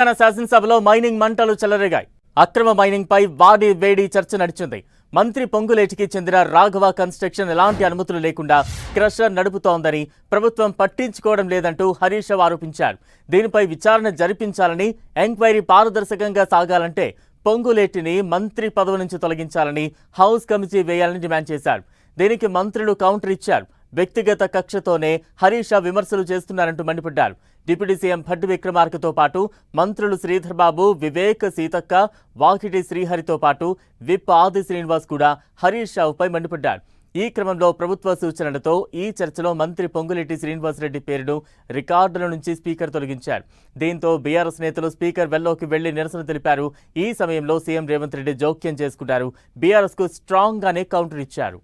తెలంగాణ శాసనసభలో మైనింగ్ మంటలు చెలరేగాయి. అక్రమ మైనింగ్ పై వాడి వేడి చర్చ నడిచింది. మంత్రి పొంగులేటికి చెందిన రాఘవ కన్స్ట్రక్షన్ ఎలాంటి అనుమతులు లేకుండా క్రషర్ నడుపుతోందని ప్రభుత్వం పట్టించుకోవడం లేదంటూ హరీశ్రావు ఆరోపించారు. దీనిపై విచారణ జరిపించాలని, ఎంక్వైరీ పారదర్శకంగా సాగాలంటే పొంగులేటిని మంత్రి పదవి నుంచి తొలగించాలని హౌస్ కమిటీ వేయాలని డిమాండ్ చేశారు. దీనికి మంత్రులు కౌంటర్ ఇచ్చారు. వ్యక్తిగత కక్షతోనే హరీశ్రావు విమర్శలు చేస్తున్నారంటూ మండిపడ్డారు. డిప్యూటీ సీఎం భట్టి విక్రమార్కతో పాటు మంత్రులు శ్రీధర్ బాబు, వివేక్, సీతక్క, వాకిటి శ్రీహరితో పాటు విప్ ఆది శ్రీనివాస్ కూడా హరీశ్రావుపై మండిపడ్డారు. ఈ క్రమంలో ప్రభుత్వ సూచనలతో ఈ చర్చలో మంత్రి పొంగులేటి శ్రీనివాసరెడ్డి పేరును రికార్డుల నుంచి స్పీకర్ తొలగించారు. దీంతో బీఆర్ఎస్ నేతలు స్పీకర్ వెల్లోకి వెళ్లి నిరసన తెలిపారు. ఈ సమయంలో సీఎం రేవంత్ రెడ్డి జోక్యం చేసుకున్నారు. బీఆర్ఎస్ కు స్ట్రాంగ్ గానే కౌంటర్ ఇచ్చారు.